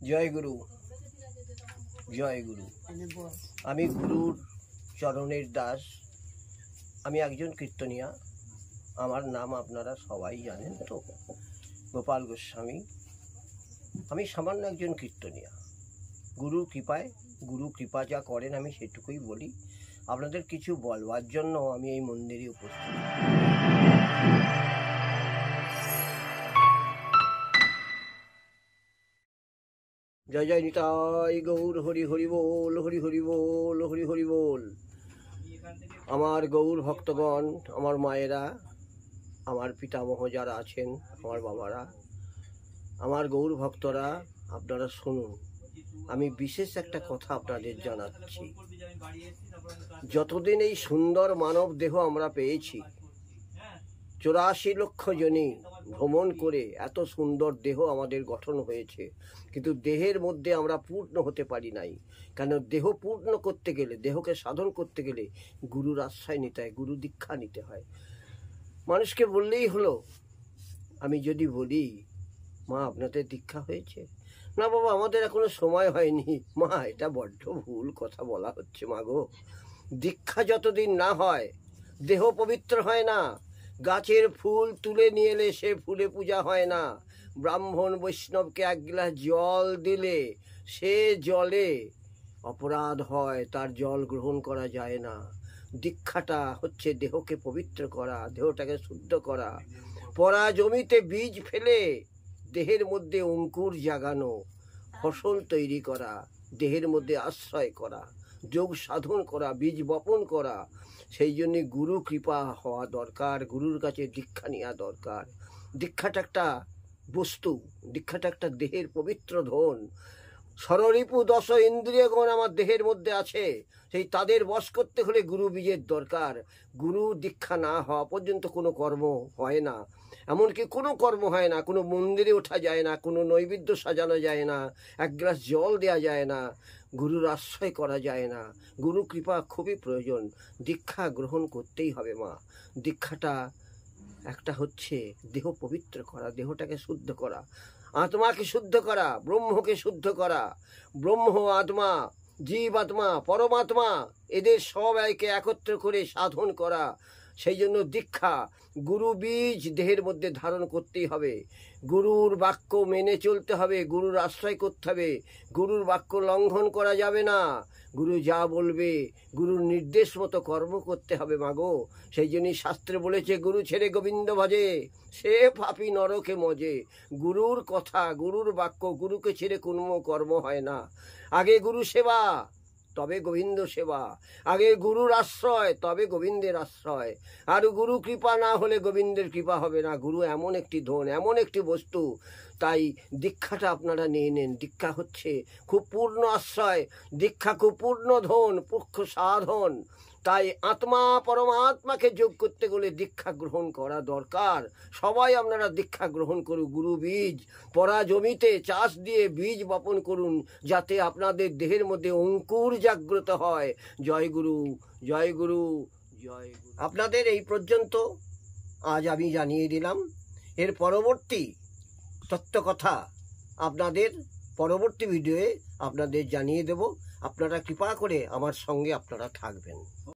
জয় গুরু, জয় গুরু। আমি গুরুর চরণের দাস। আমি একজন কীর্তনিয়া। আমার নাম আপনারা সবাই জানেন তো, গোপাল গোস্বামী। আমি সামান্য একজন কীর্তনিয়া। গুরুর কৃপায়, গুরু কৃপা যা করেন আমি সেটুকুই বলি। আপনাদের কিছু বলবার জন্য আমি এই মন্দিরে উপস্থিত। জয় জয় নিতাই গৌর, হরি হরি বল, হরি হরি বল, হরি হরি বল। আমার গৌর ভক্তগণ, আমার মায়েরা, আমার পিতামহ যারা আছেন, আমার বাবারা, আমার গৌর ভক্তরা, আপনারা শুনুন। আমি বিশেষ একটা কথা আপনাদের জানাচ্ছি। যতদিন এই সুন্দর মানব দেহ আমরা পেয়েছি, 84 লক্ষ জনই ভ্রমণ করে এত সুন্দর দেহ আমাদের গঠন হয়েছে, কিন্তু দেহের মধ্যে আমরা পূর্ণ হতে পারি নাই। কেন? দেহ পূর্ণ করতে গেলে, দেহকে সাধন করতে গেলে গুরুর আশ্রয় নিতে হয়, গুরু দীক্ষা নিতে হয়। মানুষকে বললেই হলো। আমি যদি বলি, মা আপনাদের দীক্ষা হয়েছে? না বাবা, আমাদের এখনো সময় হয়নি। মা, এটা বড্ড ভুল কথা বলা হচ্ছে মা গো। দীক্ষা যতদিন না হয় দেহ পবিত্র হয় না। গাছের ফুল তুলে নিয়ে এলে সে ফুলে পূজা হয় না। ব্রাহ্মণ বৈষ্ণবকে এক গ্লাস জল দিলে সে জলে অপরাধ হয়, তার জল গ্রহণ করা যায় না। দীক্ষাটা হচ্ছে দেহকে পবিত্র করা, দেহটাকে শুদ্ধ করা, পরা জমিতে বীজ ফেলে দেহের মধ্যে অঙ্কুর জাগানো, ফসল তৈরি করা, দেহের মধ্যে আশ্রয় করা, যোগ সাধন করা, বীজ বপন করা। সেই জন্যে গুরু কৃপা হওয়া দরকার, গুরুর কাছে দীক্ষা নেওয়া দরকার। দীক্ষাটা একটা বস্তু, দীক্ষাটা একটা দেহের পবিত্র ধন। ষড়রিপু 10 ইন্দ্রিয়গণ আমার দেহের মধ্যে আছে, সেই তাদের বশ করতে হলে গুরু বীজের দরকার। গুরু দীক্ষা না হওয়া পর্যন্ত কোনো কর্ম হয় না। এমনকি কোনো কর্ম হয় না, কোনো মন্দিরে ওঠা যায় না, কোনো নৈবেদ্য সাজানো যায় না, এক গ্লাস জল দেওয়া যায় না, গুরুর আশ্রয় করা যায় না। গুরু কৃপা খুবই প্রয়োজন। দীক্ষা গ্রহণ করতেই হবে মা। দীক্ষাটা একটা হচ্ছে দেহ পবিত্র করা, দেহটাকে শুদ্ধ করা, আত্মাকে শুদ্ধ করা, ব্রহ্মকে শুদ্ধ করা। ব্রহ্ম আত্মা, জীব আত্মা, পরমাত্মা, এদের সবাইকে একত্র করে সাধন করা। সেই জন্য দীক্ষা, গুরু বীজ দেহের মধ্যে ধারণ করতেই হবে। গুরুর বাক্য মেনে চলতে হবে, গুরুর আশ্রয় করতে হবে। গুরুর বাক্য লঙ্ঘন করা যাবে না। গুরু যা বলবে গুরুর নির্দেশ মতো কর্ম করতে হবে মাগো। সেই জন্যই শাস্ত্রে বলেছে, গুরু ছেড়ে গোবিন্দ ভজে সে পাপী নরকে মজে। গুরুর কথা, গুরুর বাক্য, গুরুকে ছেড়ে কোনো কর্ম হয় না। আগে গুরু সেবা, তবে গোবিন্দ সেবা। আগে গুরুর আশ্রয়, তবে গোবিন্দের আশ্রয়। আর গুরু কৃপা না হলে গোবিন্দের কৃপা হবে না। গুরু এমন একটি ধন, এমন একটি বস্তু। তাই দীক্ষাটা আপনারা নিয়ে নেন। দীক্ষা হচ্ছে খুব পূর্ণ আশ্রয়, দীক্ষা খুব পূর্ণ ধন, পক্ষ সাধন। তাই আত্মা পরমাত্মাকে যোগ করতে গেলে দীক্ষা গ্রহণ করা দরকার। সবাই আপনারা দীক্ষা গ্রহণ করুন। গুরু বীজ পরা জমিতে চাষ দিয়ে বীজ বপন করুন, যাতে আপনাদের দেহের মধ্যে অঙ্কুর জাগ্রত হয়। জয় গুরু, জয় গুরু, জয় গুরু। আপনাদের এই পর্যন্ত আজ আমি জানিয়ে দিলাম। এর পরবর্তী তত্ত্বকথা আপনাদের পরবর্তী ভিডিওয়ে আপনাদের জানিয়ে দেব। আপনারা কৃপা করে আমার সঙ্গে আপনারা থাকবেন।